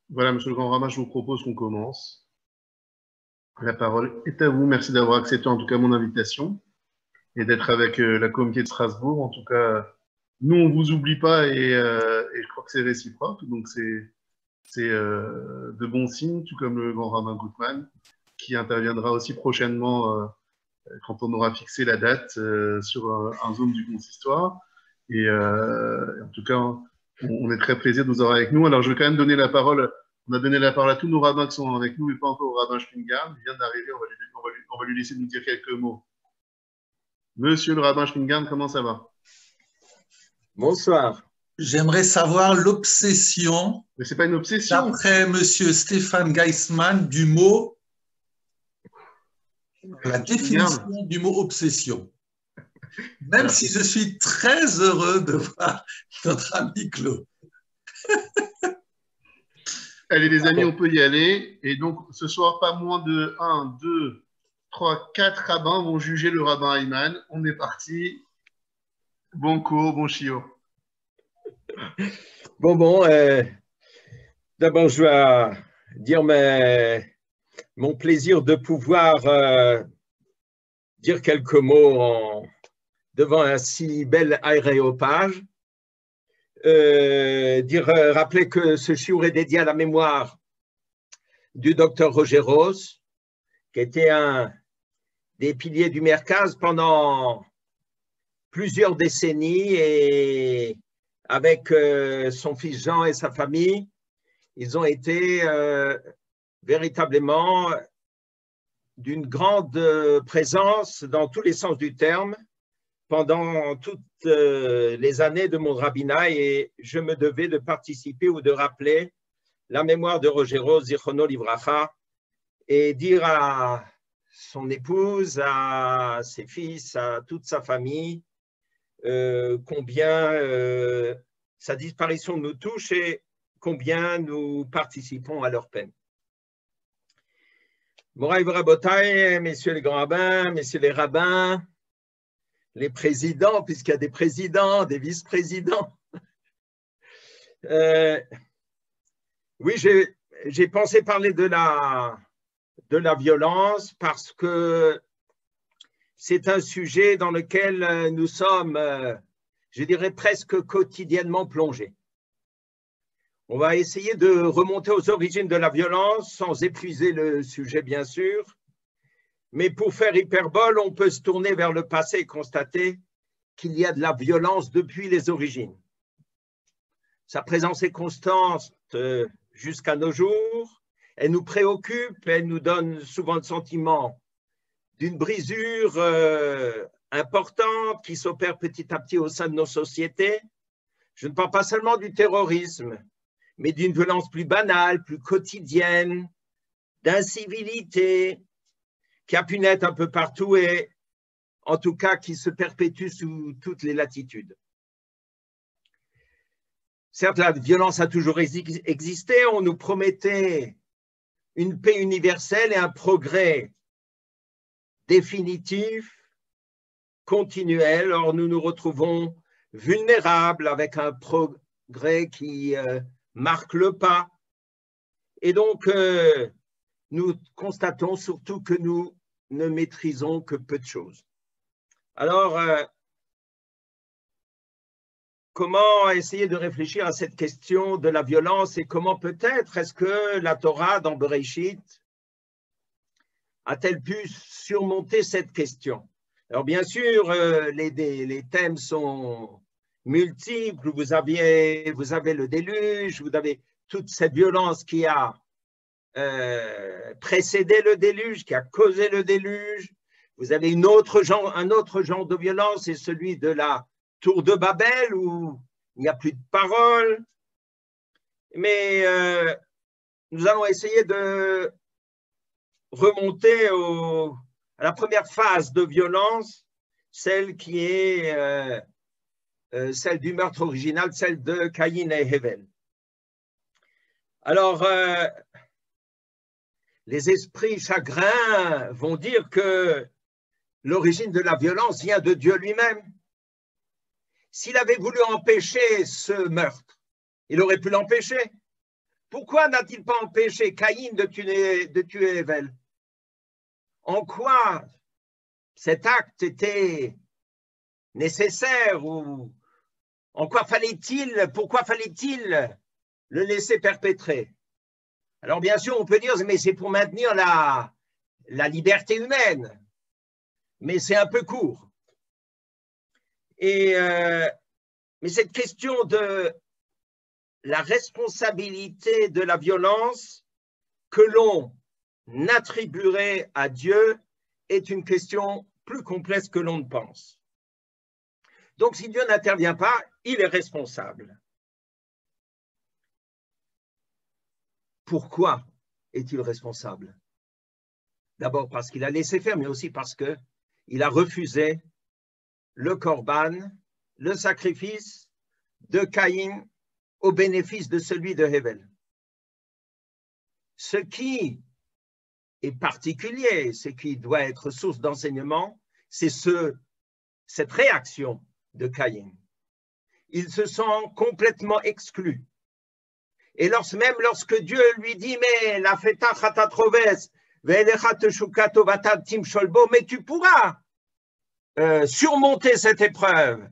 Voilà, monsieur le grand rabbin, je vous propose qu'on commence. La parole est à vous. Merci d'avoir accepté en tout cas mon invitation et d'être avec la communauté de Strasbourg. En tout cas, nous, on ne vous oublie pas et je crois que c'est réciproque. Donc, c'est de bons signes, tout comme le grand rabbin Gutmann, qui interviendra aussi prochainement quand on aura fixé la date sur un Zoom du consistoire. Et en tout cas, on est très plaisir de vous avoir avec nous. Alors, je vais quand même donner la parole. On a donné la parole à tous nos rabbins qui sont avec nous, mais pas encore au rabbin Spingard. Il vient d'arriver, on va lui laisser nous dire quelques mots. Monsieur le rabbin Spingard, comment ça va? Bonsoir. J'aimerais savoir l'obsession, Mais c'est pas une obsession. d'après monsieur Stéphane Geismann, du mot, la définition du mot obsession. Même si je suis très heureux de voir notre ami Claude. Allez les amis, on peut y aller. Et donc, ce soir, pas moins de 1, 2, 3, 4 rabbins vont juger le rabbin Ayman. On est parti. Bon cours, bon chiot. D'abord, je dois dire mon plaisir de pouvoir dire quelques mots devant un si bel aréopage. Rappeler que ce chiour est dédié à la mémoire du docteur Roger Rose, qui était un des piliers du Merkaz pendant plusieurs décennies, et avec son fils Jean et sa famille, ils ont été véritablement d'une grande présence dans tous les sens du terme pendant toutes les années de mon rabbinat, et je me devais de participer ou de rappeler la mémoire de Roger Rose, Zichrono Livracha, et dire à son épouse, à ses fils, à toute sa famille, combien sa disparition nous touche et combien nous participons à leur peine. Moraï Rabotai, messieurs les grands rabbins, messieurs les rabbins, les présidents, puisqu'il y a des présidents, des vice-présidents. Oui, j'ai pensé parler de la violence parce que c'est un sujet dans lequel nous sommes, je dirais, presque quotidiennement plongés. On va essayer de remonter aux origines de la violence sans épuiser le sujet, bien sûr. Mais pour faire hyperbole, on peut se tourner vers le passé et constater qu'il y a de la violence depuis les origines. Sa présence est constante jusqu'à nos jours. Elle nous préoccupe, elle nous donne souvent le sentiment d'une brisure importante qui s'opère petit à petit au sein de nos sociétés. Je ne parle pas seulement du terrorisme, mais d'une violence plus banale, plus quotidienne, d'incivilité, qui a pu naître un peu partout et en tout cas qui se perpétue sous toutes les latitudes. Certes, la violence a toujours existé, on nous promettait une paix universelle et un progrès définitif, continuel. Or, nous nous retrouvons vulnérables avec un progrès qui marque le pas. Et donc, nous constatons surtout que nous ne maîtrisons que peu de choses. Alors, comment essayer de réfléchir à cette question de la violence et comment peut-être est-ce que la Torah dans Bereshit a-t-elle pu surmonter cette question? Alors bien sûr, les thèmes sont multiples. Vous avez le déluge, vous avez toute cette violence qui a précédé le déluge, qui a causé le déluge. Vous avez un autre genre de violence, c'est celui de la tour de Babel où il n'y a plus de parole. Mais nous allons essayer de remonter à la première phase de violence, celle qui est celle du meurtre original, celle de Caïn et Hevel. Alors, les esprits chagrins vont dire que l'origine de la violence vient de Dieu lui-même. S'il avait voulu empêcher ce meurtre, il aurait pu l'empêcher. Pourquoi n'a-t-il pas empêché Caïn de tuer Hével? En quoi cet acte était nécessaire ou pourquoi fallait-il le laisser perpétrer? Alors bien sûr, on peut dire, mais c'est pour maintenir la liberté humaine, mais c'est un peu court. Mais cette question de la responsabilité de la violence que l'on attribuerait à Dieu est une question plus complexe que l'on ne pense. Donc, si Dieu n'intervient pas, il est responsable. Pourquoi est-il responsable? D'abord parce qu'il a laissé faire, mais aussi parce qu'il a refusé le korban, le sacrifice de Caïn au bénéfice de celui de Hével. Ce qui est particulier, ce qui doit être source d'enseignement, c'est cette réaction de Caïn. Il se sent complètement exclu. Et même lorsque Dieu lui dit, mais la feta chatatroves, mais tu pourras surmonter cette épreuve.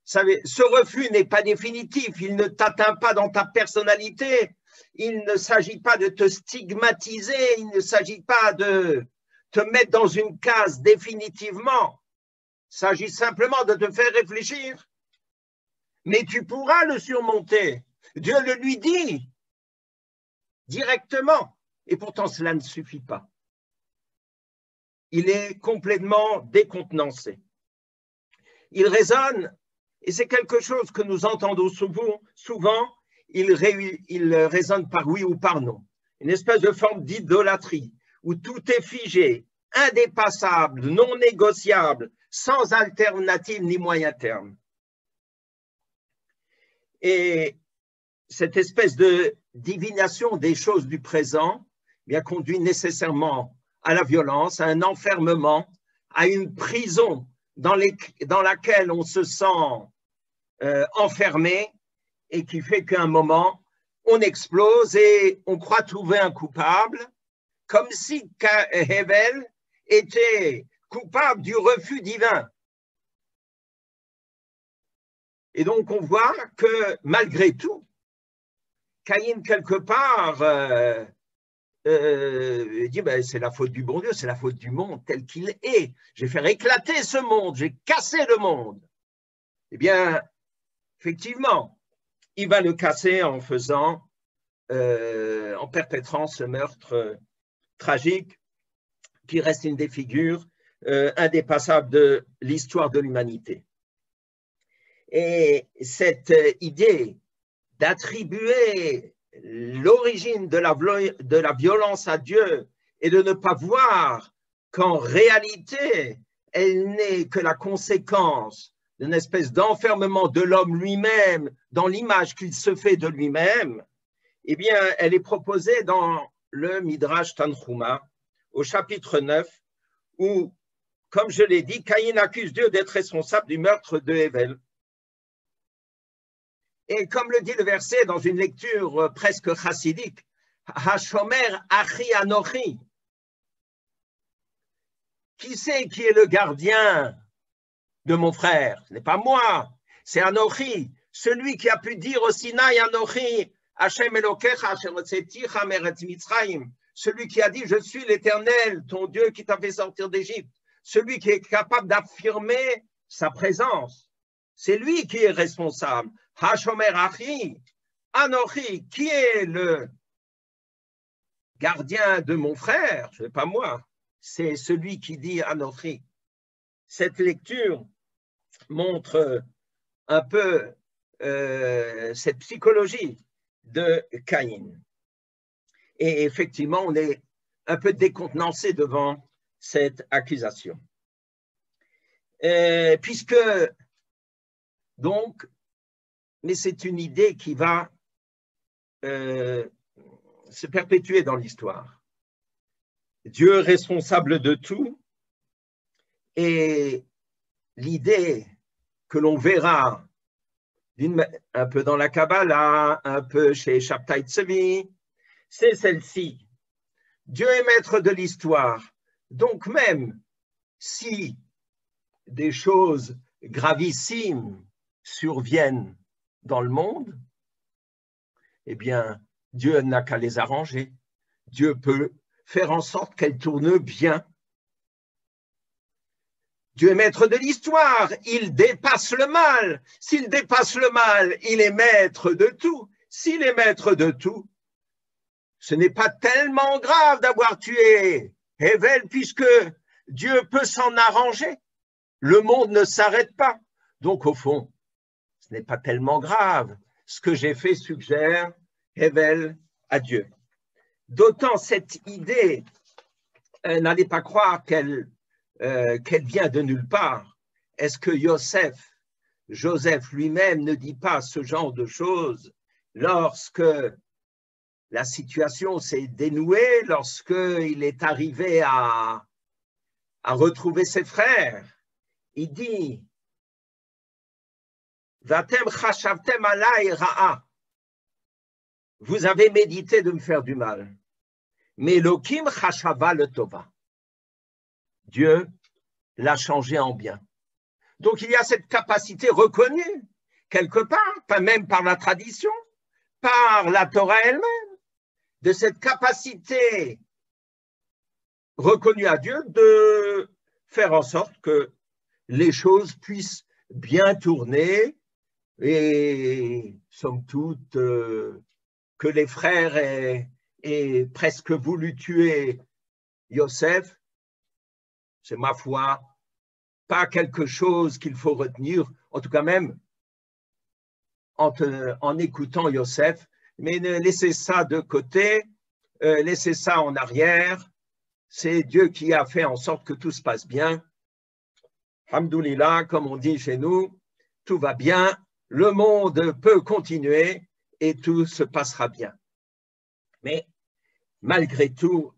Ce refus n'est pas définitif, il ne t'atteint pas dans ta personnalité, il ne s'agit pas de te stigmatiser, il ne s'agit pas de te mettre dans une case définitivement, il s'agit simplement de te faire réfléchir. Mais tu pourras le surmonter. Dieu le lui dit directement, et pourtant cela ne suffit pas. Il est complètement décontenancé. Il raisonne, et c'est quelque chose que nous entendons souvent, il raisonne par oui ou par non. Une espèce de forme d'idolâtrie, où tout est figé, indépassable, non négociable, sans alternative ni moyen terme. Et cette espèce de divination des choses du présent bien conduit nécessairement à la violence, à un enfermement, à une prison dans laquelle on se sent enfermé et qui fait qu'à un moment, on explose et on croit trouver un coupable, comme si Hével était coupable du refus divin. Et donc, on voit que malgré tout, Caïn, quelque part, dit ben, c'est la faute du bon Dieu, c'est la faute du monde tel qu'il est. Je vais faire éclater ce monde, j'ai cassé le monde. Eh bien, effectivement, il va le casser en perpétrant ce meurtre tragique qui reste une des figures indépassables de l'histoire de l'humanité. Et cette idée d'attribuer l'origine de la violence à Dieu et de ne pas voir qu'en réalité, elle n'est que la conséquence d'une espèce d'enfermement de l'homme lui-même dans l'image qu'il se fait de lui-même, eh bien, elle est proposée dans le Midrash Tanchuma, au chapitre 9, où, comme je l'ai dit, Caïn accuse Dieu d'être responsable du meurtre de Hével. Et comme le dit le verset dans une lecture presque chassidique, Hashomer Achi Anochi. Qui c'est qui est le gardien de mon frère? Ce n'est pas moi, c'est Anochi, celui qui a pu dire au Sinaï Anochi, Hashem Elokecha, Asher hotzeticha me'eretz Mitzrayim, celui qui a dit je suis l'Éternel, ton Dieu qui t'a fait sortir d'Égypte, celui qui est capable d'affirmer sa présence. C'est lui qui est responsable. Hashomer Achi, Anochi, qui est le gardien de mon frère? Ce n'est pas moi, c'est celui qui dit Anochi. Cette lecture montre un peu cette psychologie de Caïn. Et effectivement, on est un peu décontenancé devant cette accusation. Puisque, donc, mais c'est une idée qui va se perpétuer dans l'histoire. Dieu est responsable de tout, et l'idée que l'on verra un peu dans la Kabbalah, un peu chez Shabtai Tzvi, c'est celle-ci. Dieu est maître de l'histoire. Donc même si des choses gravissimes surviennent dans le monde, eh bien, Dieu n'a qu'à les arranger. Dieu peut faire en sorte qu'elles tournent bien. Dieu est maître de l'histoire, il dépasse le mal. S'il dépasse le mal, il est maître de tout. S'il est maître de tout, ce n'est pas tellement grave d'avoir tué Hevel, puisque Dieu peut s'en arranger. Le monde ne s'arrête pas. Donc, au fond, ce n'est pas tellement grave. Ce que j'ai fait suggère Hevel à Dieu. D'autant cette idée, n'allez pas croire qu'elle vient de nulle part. Est-ce que Joseph lui-même ne dit pas ce genre de choses lorsque la situation s'est dénouée, lorsqu'il est arrivé à retrouver ses frères? Il dit « Vatem chashavtem alai ra'a » vous avez médité de me faire du mal. Mais Elohim chashava le tova. Dieu l'a changé en bien. Donc il y a cette capacité reconnue, quelque part, pas même par la tradition, par la Torah elle-même, de cette capacité reconnue à Dieu de faire en sorte que les choses puissent bien tourner et, somme toute, que les frères aient presque voulu tuer Yosef, c'est ma foi, pas quelque chose qu'il faut retenir, en tout cas même en écoutant Yosef, mais laissez ça de côté, laissez ça en arrière, c'est Dieu qui a fait en sorte que tout se passe bien. Hamdoulillah, comme on dit chez nous, tout va bien, le monde peut continuer et tout se passera bien. Mais malgré tout,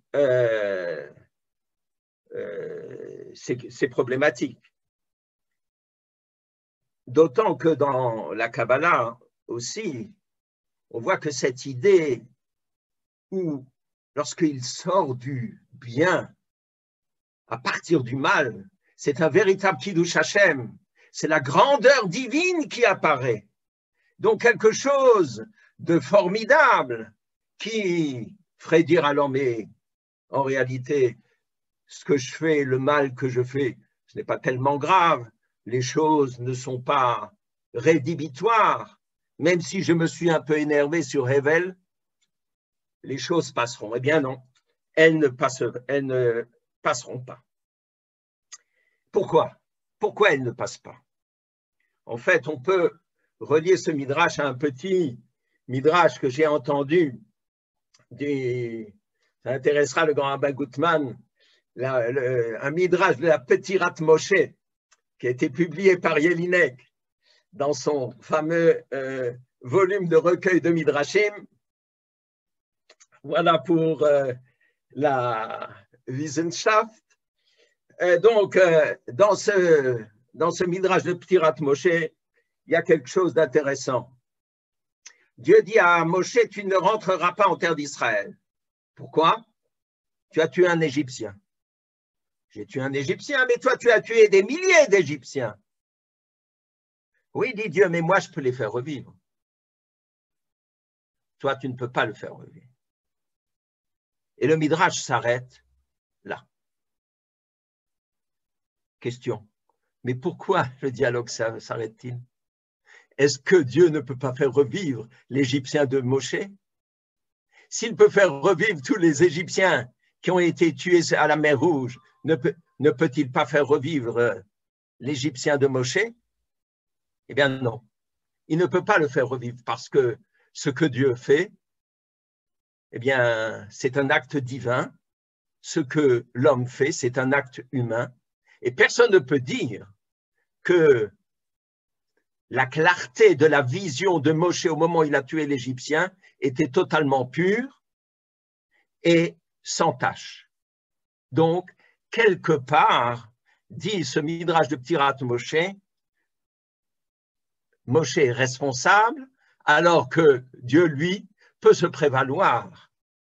c'est problématique. D'autant que dans la Kabbalah aussi, on voit que cette idée où, lorsqu'il sort du bien à partir du mal, c'est un véritable Kiddush Hashem, c'est la grandeur divine qui apparaît. Donc quelque chose de formidable qui ferait dire alors, mais en réalité, ce que je fais, le mal que je fais, ce n'est pas tellement grave, les choses ne sont pas rédhibitoires, même si je me suis un peu énervé sur Hevel, les choses passeront. Eh bien non, elles ne passeront pas. Pourquoi? Pourquoi elles ne passent pas? En fait, on peut relier ce midrash à un petit midrash que j'ai entendu, ça intéressera le grand rabbin Gutman, un midrash de la Petirat Moshe, qui a été publié par Jelinek dans son fameux volume de recueil de midrashim. Voilà pour la Wissenschaft. Donc, dans ce midrash de Petirat Moshe, il y a quelque chose d'intéressant. Dieu dit à Moshe, tu ne rentreras pas en terre d'Israël. Pourquoi? Tu as tué un Égyptien. J'ai tué un Égyptien, mais toi, tu as tué des milliers d'Égyptiens. Oui, dit Dieu, mais moi, je peux les faire revivre. Toi, tu ne peux pas le faire revivre. Et le Midrash s'arrête là. Question. Mais pourquoi le dialogue s'arrête-t-il? Est-ce que Dieu ne peut pas faire revivre l'Égyptien de Moshe? S'il peut faire revivre tous les Égyptiens qui ont été tués à la mer Rouge, ne peut-il pas faire revivre l'Égyptien de Moshe? Eh bien non, il ne peut pas le faire revivre parce que ce que Dieu fait, eh bien c'est un acte divin. Ce que l'homme fait, c'est un acte humain. Et personne ne peut dire que la clarté de la vision de Moshe au moment où il a tué l'Égyptien était totalement pure et sans tache. Donc, quelque part, dit ce midrash de Petirat Moshe, Moshe est responsable, alors que Dieu, lui, peut se prévaloir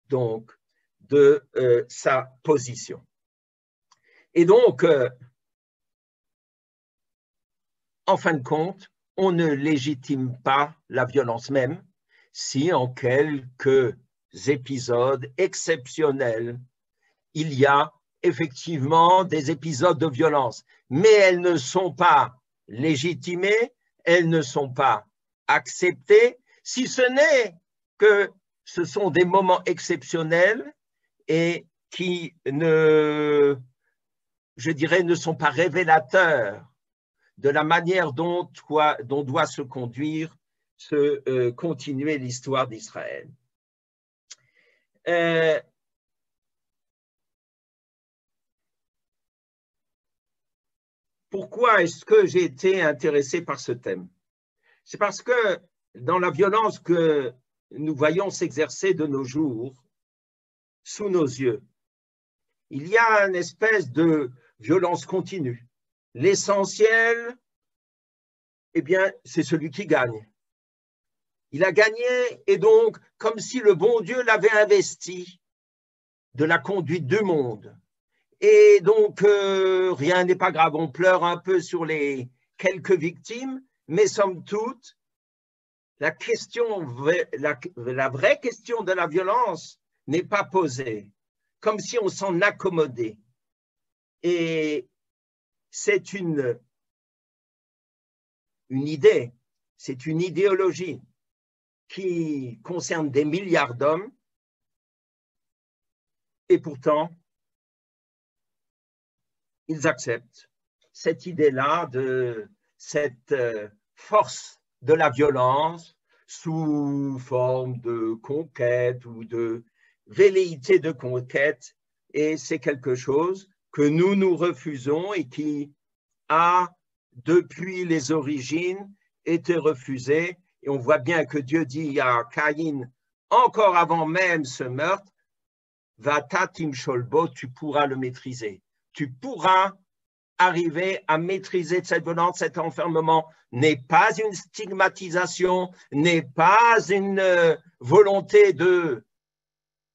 donc de sa position. Et donc, en fin de compte, on ne légitime pas la violence même si en quelques épisodes exceptionnels, il y a effectivement des épisodes de violence, mais elles ne sont pas légitimées, elles ne sont pas acceptées, si ce n'est que ce sont des moments exceptionnels et qui ne, je dirais, ne sont pas révélateurs de la manière dont doit se conduire, continuer l'histoire d'Israël. Pourquoi est-ce que j'ai été intéressé par ce thème? C'est parce que dans la violence que nous voyons s'exercer de nos jours, sous nos yeux, il y a une espèce de violence continue. L'essentiel, eh bien, c'est celui qui gagne. Il a gagné et donc, comme si le bon Dieu l'avait investi de la conduite du monde. Et donc, rien n'est pas grave, on pleure un peu sur les quelques victimes, mais somme toute, la vraie question de la violence n'est pas posée, comme si on s'en accommodait. Et c'est une idée, c'est une idéologie qui concerne des milliards d'hommes, et pourtant, ils acceptent cette idée-là de cette force de la violence sous forme de conquête ou de velléité de conquête, et c'est quelque chose que nous refusons et qui a, depuis les origines, été refusé. Et on voit bien que Dieu dit à Caïn, encore avant même ce meurtre, Vatatim Sholbo, tu pourras le maîtriser. Tu pourras arriver à maîtriser cette violence, cet enfermement n'est pas une stigmatisation, n'est pas une volonté de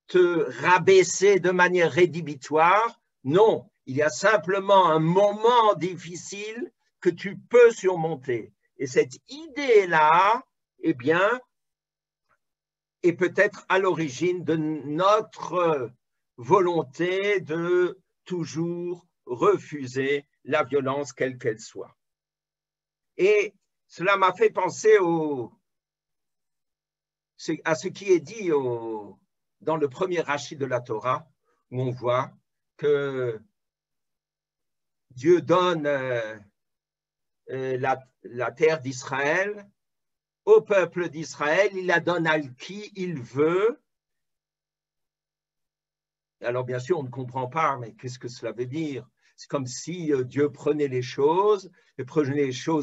te rabaisser de manière rédhibitoire. Non, il y a simplement un moment difficile que tu peux surmonter. Et cette idée-là, eh bien, est peut-être à l'origine de notre volonté de toujours refuser la violence quelle qu'elle soit. Et cela m'a fait penser à ce qui est dit dans le premier Rashi de la Torah, où on voit que Dieu donne la terre d'Israël au peuple d'Israël, il la donne à qui il veut. Alors bien sûr, on ne comprend pas, mais qu'est-ce que cela veut dire? C'est comme si Dieu prenait les choses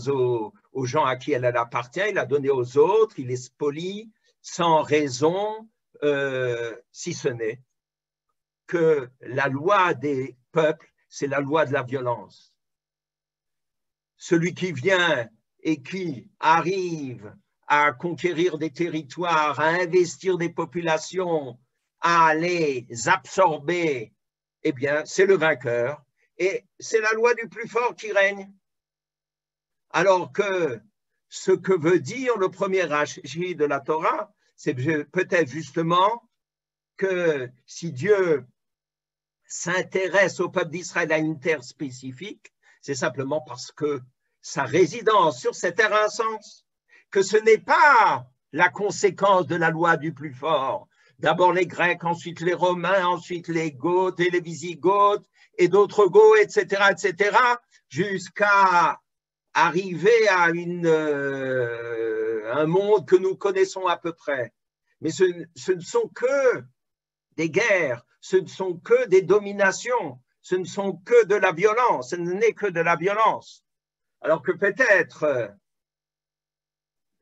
aux gens à qui elle appartient, il la donnait aux autres, il les spolie sans raison, si ce n'est que la loi des peuples, c'est la loi de la violence. Celui qui vient et qui arrive à conquérir des territoires, à investir des populations, à les absorber, eh bien, c'est le vainqueur. Et c'est la loi du plus fort qui règne. Alors que ce que veut dire le premier Rashi de la Torah, c'est peut-être justement que si Dieu s'intéresse au peuple d'Israël à une terre spécifique, c'est simplement parce que sa résidence sur cette terre a un sens, que ce n'est pas la conséquence de la loi du plus fort. D'abord les Grecs, ensuite les Romains, ensuite les Goths et les Wisigoths et d'autres Goths, etc., jusqu'à arriver à un monde que nous connaissons à peu près. Mais ce ne sont que des guerres, ce ne sont que des dominations, ce ne sont que de la violence, ce n'est que de la violence. Alors que peut-être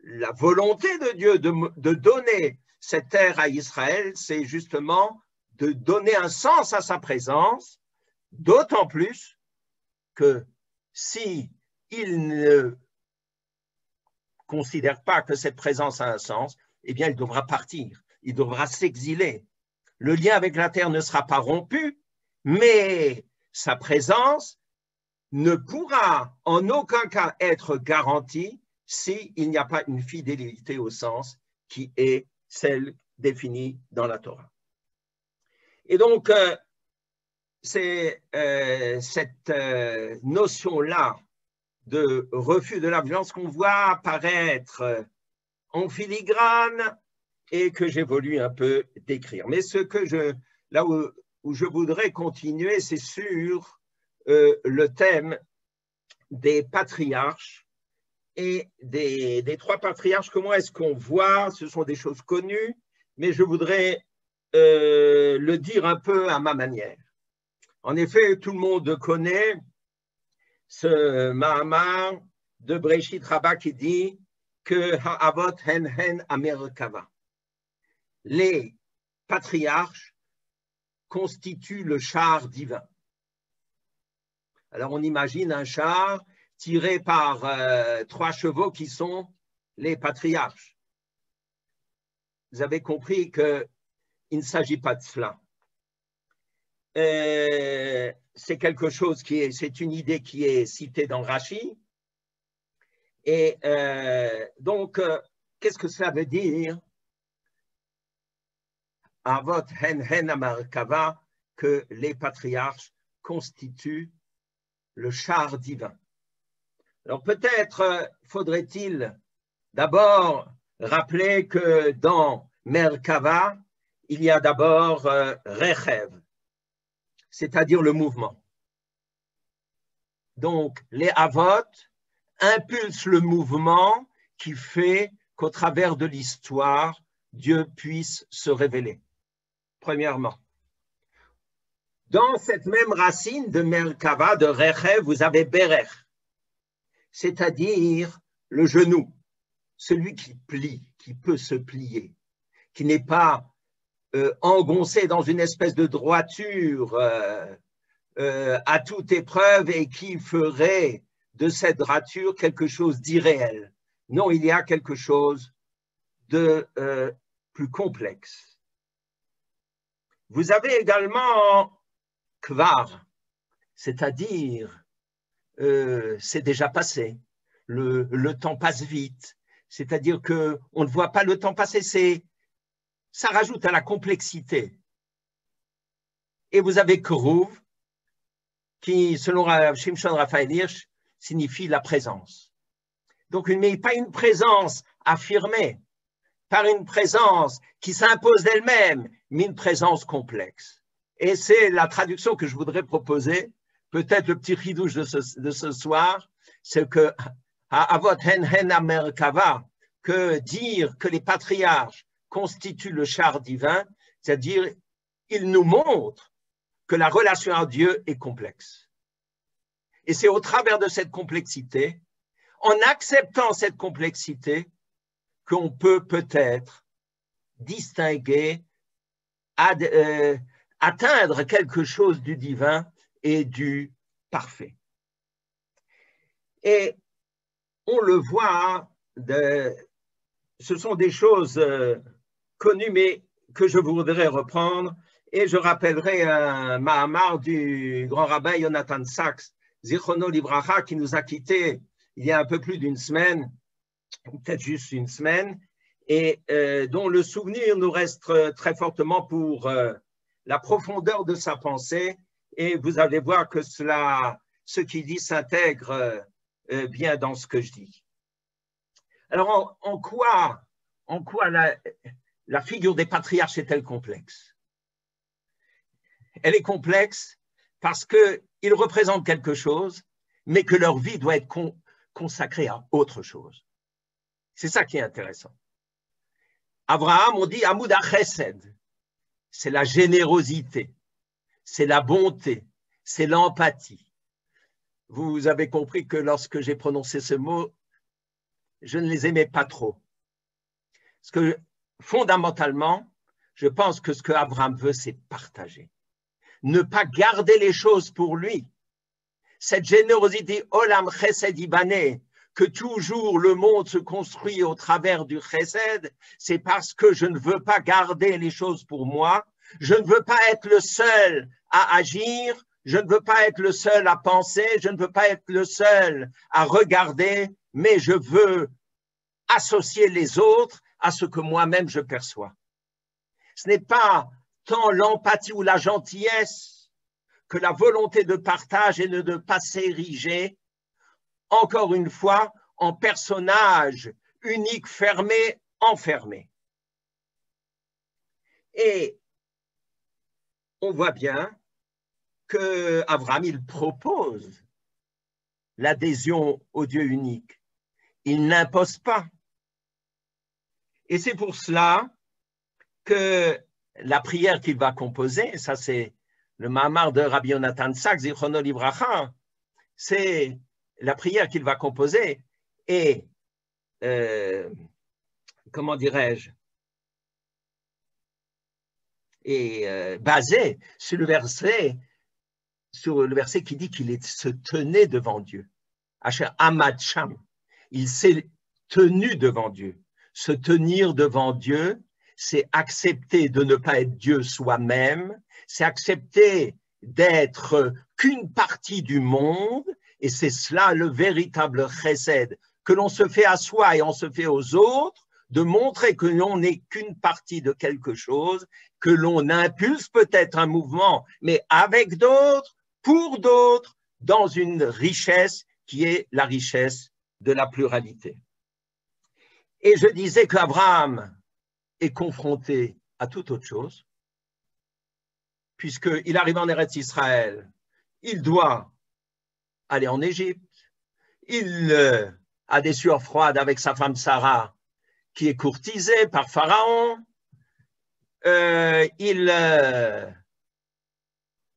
la volonté de Dieu de donner cette terre à Israël, c'est justement de donner un sens à sa présence, d'autant plus que si il ne considère pas que cette présence a un sens, eh bien il devra partir, il devra s'exiler. le lien avec la terre ne sera pas rompu, mais sa présence ne pourra en aucun cas être garantie s'il n'y a pas une fidélité au sens qui est celle définie dans la Torah. Et donc, c'est cette notion-là de refus de la violence qu'on voit apparaître en filigrane et que j'ai voulu un peu décrire. Mais ce que là où je voudrais continuer, c'est sur le thème des patriarches et des trois patriarches. Comment est-ce qu'on voit? Ce sont des choses connues, mais je voudrais le dire un peu à ma manière. En effet, tout le monde connaît ce Mahamar de Breshit Rabbah qui dit que Ha'avot hen Merkava. Les patriarches constituent le char divin. Alors on imagine un char tiré par 3 chevaux qui sont les patriarches. Vous avez compris qu'il ne s'agit pas de cela. C'est quelque chose c'est une idée qui est citée dans Rashi. Et donc, qu'est-ce que cela veut dire? Avot hen Merkava, que les patriarches constituent le char divin. Alors peut-être faudrait-il d'abord rappeler que dans Merkava, il y a d'abord Rechev, c'est-à-dire le mouvement. Donc les Avot impulsent le mouvement qui fait qu'au travers de l'histoire, Dieu puisse se révéler. Premièrement. Dans cette même racine de Merkava, de Rechev, vous avez Berech, c'est-à-dire le genou, celui qui plie, qui peut se plier, qui n'est pas engoncé dans une espèce de droiture à toute épreuve et qui ferait de cette droiture quelque chose d'irréel. Non, il y a quelque chose de plus complexe. Vous avez également Kvar, c'est-à-dire c'est déjà passé, le temps passe vite, c'est-à-dire qu'on ne voit pas le temps passer, ça rajoute à la complexité. Et vous avez Keruv, qui, selon Shimshon Raphaël Hirsch, signifie la présence. Donc, mais pas une présence affirmée, pas une présence qui s'impose d'elle-même, mais une présence complexe. Et c'est la traduction que je voudrais proposer, peut-être le petit chidouche de ce soir, c'est que Avot hen Merkava, que dire que les patriarches constituent le char divin, c'est-à-dire ils nous montrent que la relation à Dieu est complexe. Et c'est au travers de cette complexité, en acceptant cette complexité, qu'on peut peut-être distinguer, atteindre quelque chose du divin et du parfait. Et on le voit, ce sont des choses connues, mais que je voudrais reprendre, et je rappellerai un Mahamar du grand rabbin Yonatan Sachs, Zichrono Livracha, qui nous a quittés il y a un peu plus d'une semaine, peut-être juste une semaine, et dont le souvenir nous reste très fortement pour la profondeur de sa pensée, et vous allez voir que ce qu'il dit s'intègre bien dans ce que je dis. Alors, en quoi la figure des patriarches est-elle complexe? Elle est complexe parce qu'ils représentent quelque chose, mais que leur vie doit être consacrée à autre chose. C'est ça qui est intéressant. Abraham, on dit Amoud HaChesed, c'est la générosité, c'est la bonté, c'est l'empathie. Vous avez compris que lorsque j'ai prononcé ce mot, je ne les aimais pas trop. Parce que fondamentalement, je pense que ce que Abraham veut, c'est partager. Ne pas garder les choses pour lui. Cette générosité, Olam Chesed Ibané, que toujours le monde se construit au travers du Chesed, c'est parce que je ne veux pas garder les choses pour moi, Je ne veux pas être le seul à agir, je ne veux pas être le seul à penser, je ne veux pas être le seul à regarder, mais je veux associer les autres à ce que moi-même je perçois. Ce n'est pas tant l'empathie ou la gentillesse que la volonté de partage et de ne pas s'ériger, encore une fois, en personnage unique, fermé, enfermé. Et on voit bien qu'Abraham, il propose l'adhésion au Dieu unique. Il n'impose pas. Et c'est pour cela que la prière qu'il va composer, ça c'est le Mahamar de Rabbi Yonatan Sachs, Zichrono Livracha, c'est la prière qu'il va composer et, comment dirais-je, est basée sur le verset qui dit qu'il se tenait devant Dieu. Asher Amad Sham, il s'est tenu devant Dieu. Se tenir devant Dieu, c'est accepter de ne pas être Dieu soi-même, c'est accepter d'être qu'une partie du monde, et c'est cela le véritable chesed, que l'on se fait à soi et on se fait aux autres, de montrer que l'on n'est qu'une partie de quelque chose, que l'on impulse peut-être un mouvement, mais avec d'autres, pour d'autres, dans une richesse qui est la richesse de la pluralité. Et je disais qu'Abraham est confronté à toute autre chose, puisqu'il arrive en Eretz Israël, il doit aller en Égypte, il a des sueurs froides avec sa femme Sarah, qui est courtisée par Pharaon,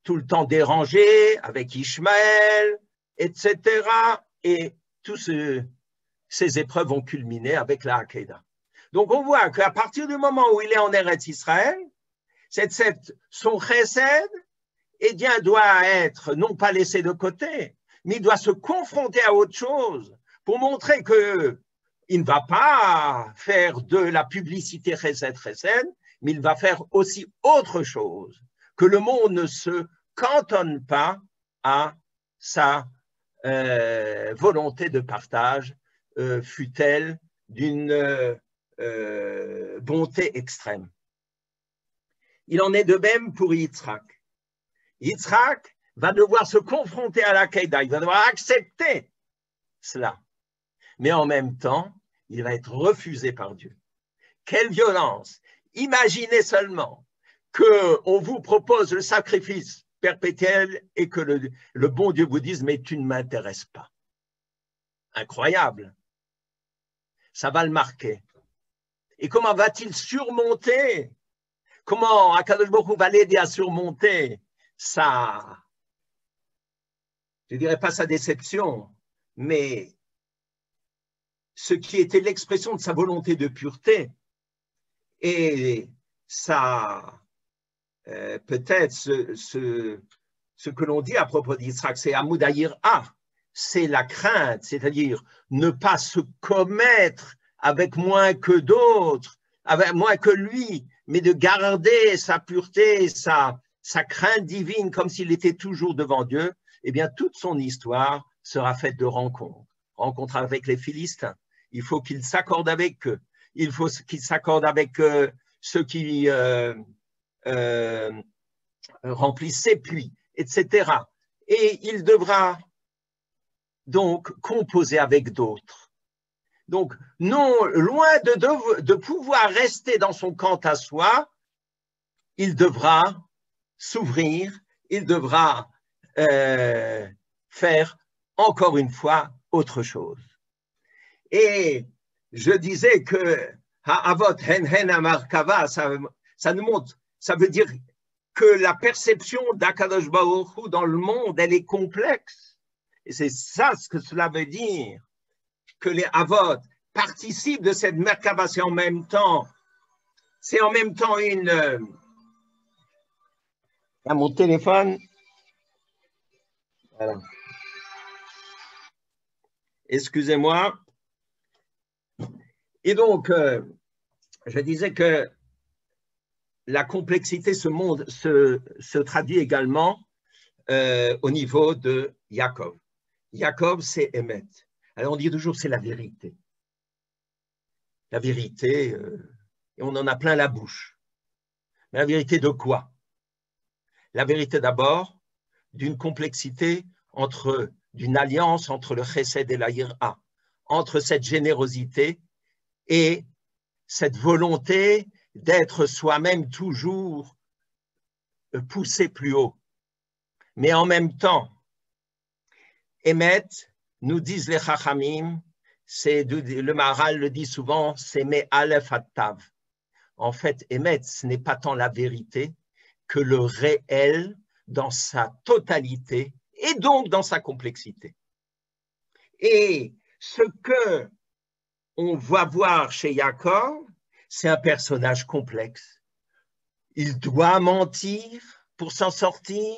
tout le temps dérangé avec Ishmaël, etc. Et tous ces épreuves vont culminer avec la Hakeda. Donc on voit qu'à partir du moment où il est en Eretz Israël, son chesed, eh bien, doit être non pas laissé de côté, mais il doit se confronter à autre chose pour montrer qu'il ne va pas faire de la publicité chesed, mais il va faire aussi autre chose, que le monde ne se cantonne pas à sa volonté de partage, fût-elle d'une bonté extrême. Il en est de même pour Yitzhak. Yitzhak va devoir se confronter à la Keïda, il va devoir accepter cela. Mais en même temps, il va être refusé par Dieu. Quelle violence! Imaginez seulement qu'on vous propose le sacrifice perpétuel et que le bon Dieu vous dise « mais tu ne m'intéresses pas ». Incroyable. Ça va le marquer. Et comment va-t-il surmonter? Comment Akadosh Baruch Hu va l'aider à surmonter sa, je ne dirais pas sa déception, mais ce qui était l'expression de sa volonté de pureté et ça, peut-être ce que l'on dit à propos d'Yitzhak, c'est Amoudayir A, c'est la crainte, c'est-à-dire ne pas se commettre avec moins que d'autres, avec moins que lui, mais de garder sa pureté, sa crainte divine comme s'il était toujours devant Dieu. Eh bien, toute son histoire sera faite de rencontres. Rencontres avec les Philistins. Il faut qu'il s'accorde avec eux. Il faut qu'il s'accorde avec ceux qui remplissent ses puits, etc. Et il devra donc composer avec d'autres. Donc, non, loin de pouvoir rester dans son quant à soi, il devra s'ouvrir, il devra faire encore une fois autre chose. Et je disais que Ha'avot hen hen amarkava, ça nous montre, ça veut dire que la perception d'Akadosh Baruch Hu dans le monde, elle est complexe. Et c'est ça ce que cela veut dire, que les Havot participent de cette Merkava, c'est en même temps une... À mon téléphone. Voilà. Excusez-moi. Et donc, je disais que la complexité se traduit également au niveau de Yaakov. Yaakov, c'est Emet. Alors on dit toujours c'est la vérité. La vérité, et on en a plein la bouche. Mais la vérité de quoi? La vérité d'abord d'une complexité d'une alliance entre le chesed et la yira, entre cette générosité et cette volonté d'être soi-même toujours poussé plus haut. Mais en même temps, Emet, nous disent les Chachamim, le Maharal le dit souvent, c'est me aleph tav. En fait, Emet, ce n'est pas tant la vérité que le réel dans sa totalité et donc dans sa complexité. Et ce que on va voir chez Yaakov, c'est un personnage complexe. Il doit mentir pour s'en sortir.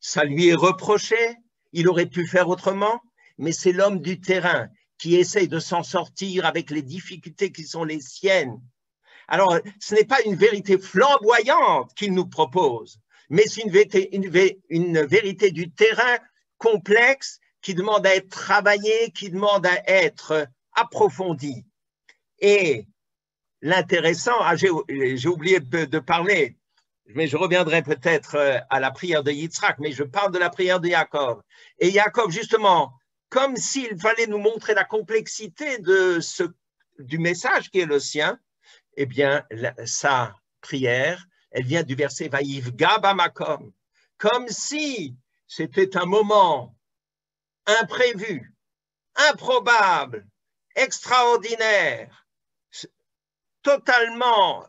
Ça lui est reproché. Il aurait pu faire autrement, mais c'est l'homme du terrain qui essaye de s'en sortir avec les difficultés qui sont les siennes. Alors, ce n'est pas une vérité flamboyante qu'il nous propose, mais c'est une vérité du terrain complexe qui demande à être travaillée, qui demande à être approfondie. Et l'intéressant, j'ai oublié de parler, mais je reviendrai peut-être à la prière de Yitzhak, mais je parle de la prière de Yaakov. Et Yaakov, justement, comme s'il fallait nous montrer la complexité du message qui est le sien, eh bien, sa prière, elle vient du verset Vaïv Gabamakom, comme si c'était un moment imprévu, improbable, extraordinaire, totalement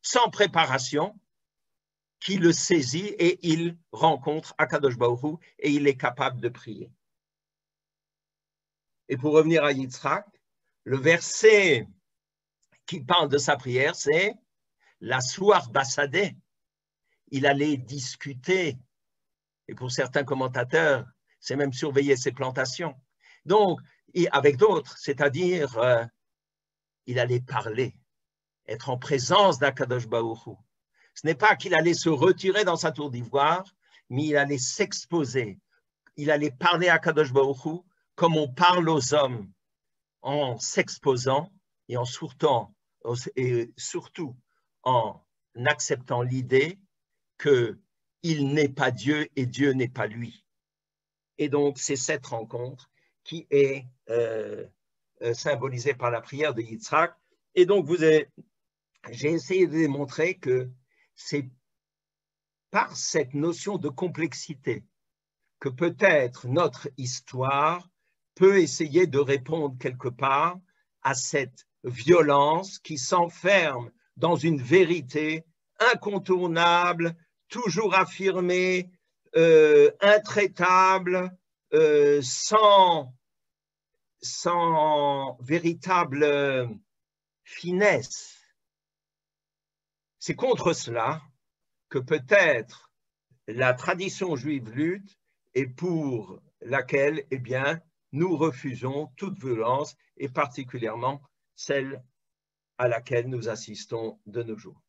sans préparation, qui le saisit et il rencontre Akadosh Baruch Hu et il est capable de prier. Et pour revenir à Yitzhak, le verset qui parle de sa prière, c'est la Souar Bassadeh. Il allait discuter, et pour certains commentateurs, c'est même surveiller ses plantations. Donc, avec d'autres, c'est-à-dire, il allait parler, être en présence d'Akadosh Baruch Hu. Ce n'est pas qu'il allait se retirer dans sa tour d'ivoire, mais il allait s'exposer. Il allait parler à Akadosh Baruch Hu comme on parle aux hommes, en s'exposant et surtout en acceptant l'idée qu'il n'est pas Dieu et Dieu n'est pas lui. Et donc, c'est cette rencontre qui est symbolisée par la prière de Yitzhak. Et donc, j'ai essayé de démontrer que c'est par cette notion de complexité que peut-être notre histoire peut essayer de répondre quelque part à cette violence qui s'enferme dans une vérité incontournable, toujours affirmée, intraitable, sans véritable finesse. C'est contre cela que peut-être la tradition juive lutte et pour laquelle, eh bien, nous refusons toute violence et particulièrement celle à laquelle nous assistons de nos jours.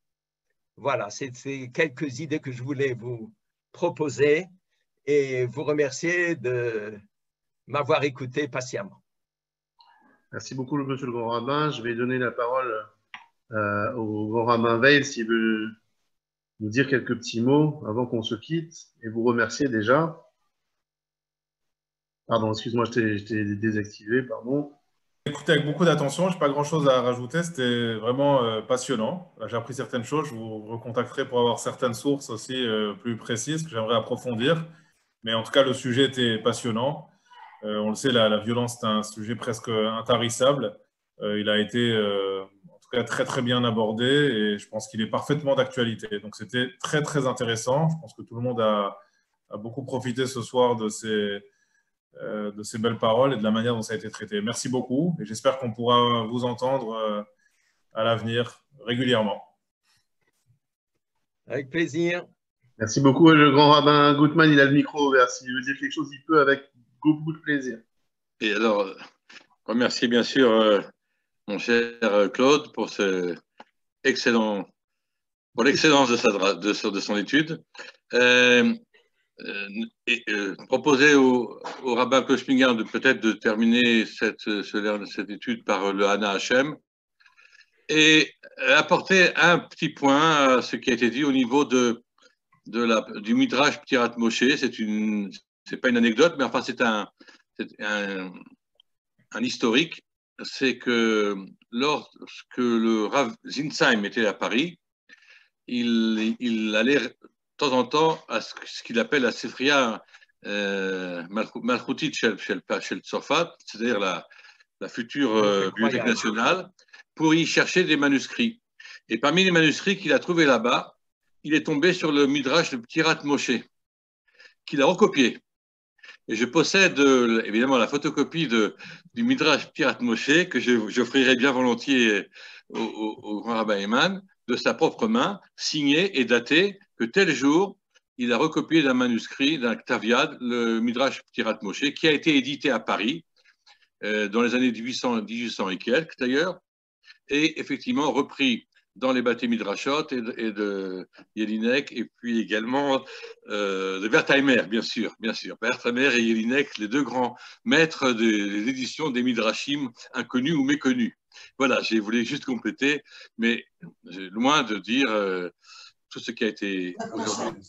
Voilà, c'est quelques idées que je voulais vous proposer et vous remercier de m'avoir écouté patiemment. Merci beaucoup, monsieur le grand rabbin. Je vais donner la parole au grand rabbin Veil s'il veut nous dire quelques petits mots avant qu'on se quitte et vous remercier déjà. Pardon, excuse-moi, je t'ai désactivé, pardon. Écoutez avec beaucoup d'attention, je n'ai pas grand-chose à rajouter, c'était vraiment passionnant. J'ai appris certaines choses, je vous recontacterai pour avoir certaines sources aussi plus précises que j'aimerais approfondir. Mais en tout cas, le sujet était passionnant. On le sait, la violence est un sujet presque intarissable. Il a été en tout cas très très bien abordé et je pense qu'il est parfaitement d'actualité. Donc c'était très très intéressant. Je pense que tout le monde a beaucoup profité ce soir de ces belles paroles et de la manière dont ça a été traité. Merci beaucoup et j'espère qu'on pourra vous entendre à l'avenir régulièrement. Avec plaisir. Merci beaucoup. Le grand rabbin Gutman, il a le micro ouvert. S'il veut dire quelque chose, il peut avec beaucoup de plaisir. Et alors, remercie bien sûr mon cher Claude pour ce excellent pour l'excellence de son étude. Proposer au rabbin Koshminger peut-être de terminer cette étude par le Hana Hashem et apporter un petit point à ce qui a été dit au niveau du Midrash Ptirat Moshe. C'est pas une anecdote, mais enfin c'est un historique. C'est que lorsque le Rav Zinsheim était à Paris, il allait de temps en temps à ce qu'il appelle la Sefria Malchutit Shel Tzofat, c'est-à-dire la future bibliothèque nationale, pour y chercher des manuscrits. Et parmi les manuscrits qu'il a trouvés là-bas, il est tombé sur le Midrash de Ptirat Moshe, qu'il a recopié. Et je possède évidemment la photocopie du Midrash Ptirat Moshe que j'offrirai bien volontiers au grand rabbin Ayman, de sa propre main, signé et daté que tel jour, il a recopié d'un manuscrit, d'un Ktaviad, le Midrash Ptirat Moshe, qui a été édité à Paris dans les années 1800 et quelques d'ailleurs, et effectivement repris dans les Bate Midrashot et de Jelinek, et puis également de Wertheimer, bien sûr. Wertheimer et Jelinek, les deux grands maîtres des éditions des Midrashim inconnus ou méconnus. Voilà, j'ai voulu juste compléter, mais loin de dire tout ce qui a été aujourd'hui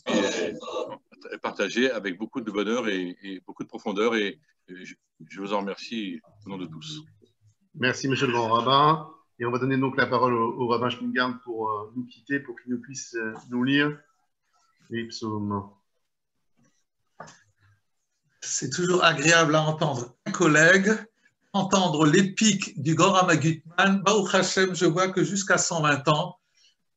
partagé avec beaucoup de bonheur et beaucoup de profondeur, et je vous en remercie au nom de tous. Merci, monsieur le grand rabbin. Et on va donner donc la parole au rabbin Schmingard pour nous quitter, pour qu'il nous puisse nous lire les psaumes. C'est toujours agréable à entendre un collègue, entendre l'épique du grand rabbin Gutman. Baruch Hashem, je vois que jusqu'à 120 ans,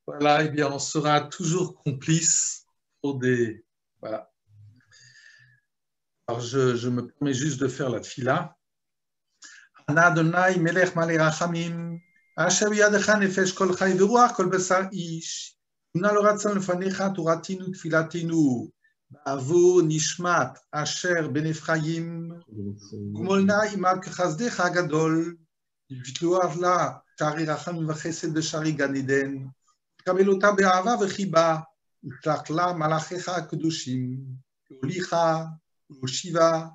voilà, eh bien, on sera toujours complice pour des... Voilà. Alors, je me permets juste de faire la tfila. Ana Adonai melech malei rachamim, asher biadecha nefesh kol chai veruach kol basar ish, una lo ratzon lefanecha toratinu tfilatinu, ba'avo nishmat asher ben Ephraim, gumolna imad kechazdecha hagadol, vitluach la shari rachamim v'chesed b'shari Gan Eden, תקבל אותה באהבה וחיבה, ותשלח לה מלאכיך הקדושים, להוליך ולהושיבה,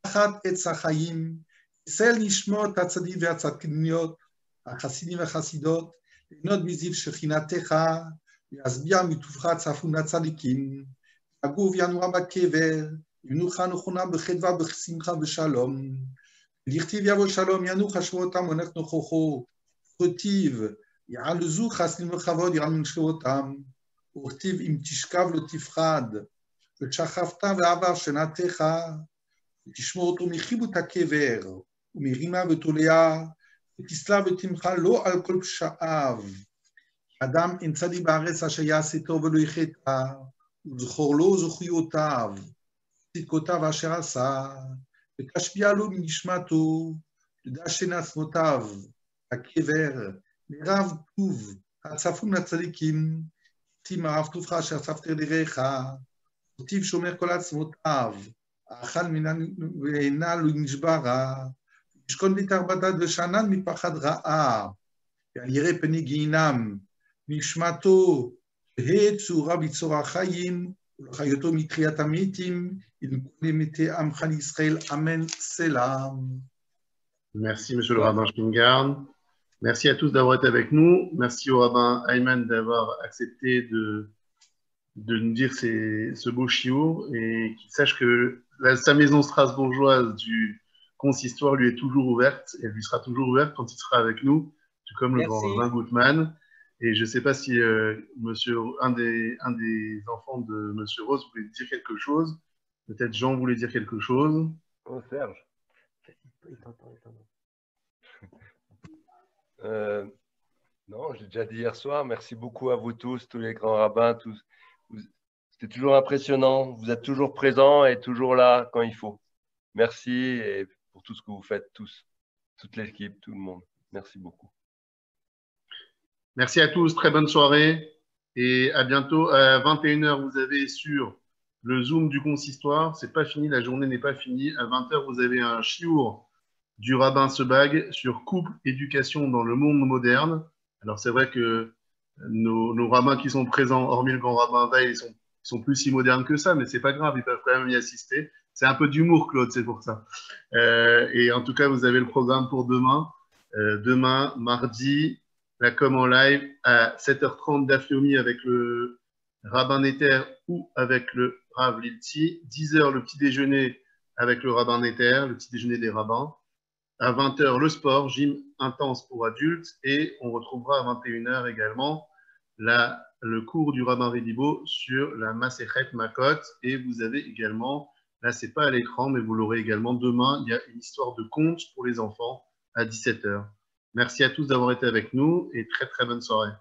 תחת עץ החיים, יצל נשמות הצדיקים והצדקניות, החסידים והחסידות, ליהנות בזיו שכינתך, וישביע מטובך צפון הצדיקים, יגור וינוע בקבר, ימנוחה נכונה בחדווה ובשמחה ושלום, לכתיב יבוא שלום ינוח שבועתם הולך נוכחו, כתיב יעלזו חסדים וכבוד יעלו שבועתם, וכתיב אם תשכב לא תפחד, ושכבת ועבר שנתך, ותשמור אותו מחיבות הקבר, ומרימה ותוליה, ותסלע ותמחה לא על כל פשעיו. אדם אין צדיק בארץ אשר יעשה טוב ולא יחטא, וזכור לו זכויותיו, צדקותיו אשר עשה, ותשפיע לו מנשמתו, לדשן עצמותיו, הקבר, מרב טוב, הצפון לצדיקים, שים הרב טובך אשר אספת לרעך, וטיב שומר כל עצמותיו, האכל ואינה לא נשברה, ישכון בתרבתת ושנן מפחד רעה, ועל ירא פני גיהינם, נשמתו תהא צורה בצור החיים, ולחיותו מתחיית המתים, ולכל מתי עמך לישראל, אמן, סלאם. Merci, monsieur le rabbin Schmingard. Merci à tous d'avoir été avec nous. Merci au rabbin Ayman d'avoir accepté de nous dire ce beau chiour, et qu'il sache que sa maison strasbourgeoise du consistoire lui est toujours ouverte, et elle lui sera toujours ouverte quand il sera avec nous, tout comme le grand rabbin Gutman. Et je ne sais pas si un des enfants de monsieur Rose voulait dire quelque chose. Peut-être Jean voulait dire quelque chose. Oh, Serge. Il t'entend. Non, j'ai déjà dit hier soir, merci beaucoup à vous tous les grands rabbins. C'était toujours impressionnant. Vous êtes toujours présents et toujours là quand il faut. Merci et pour tout ce que vous faites tous, toute l'équipe, tout le monde. Merci beaucoup. Merci à tous, très bonne soirée et à bientôt. À 21h, vous avez sur le Zoom du consistoire, c'est pas fini, la journée n'est pas finie. À 20h, vous avez un chiour du rabbin Sebag sur couple, éducation dans le monde moderne. Alors c'est vrai que nos rabbins qui sont présents, hormis le grand rabbin Veil, ils sont plus si modernes que ça, mais c'est pas grave, ils peuvent quand même y assister. C'est un peu d'humour, Claude, c'est pour ça. Et en tout cas, vous avez le programme pour demain. Demain, mardi, la com en live à 7h30 d'Afyomi avec le rabbin Neter ou avec le Rav Lilti. 10h, le petit déjeuner avec le rabbin Neter, le petit déjeuner des rabbins. À 20h, le sport, gym intense pour adultes. Et on retrouvera à 21h également le cours du rabbin Ridibo sur la Masechet Makot. Et vous avez également, là c'est pas à l'écran, mais vous l'aurez également demain, il y a une histoire de conte pour les enfants à 17h. Merci à tous d'avoir été avec nous et très très bonne soirée.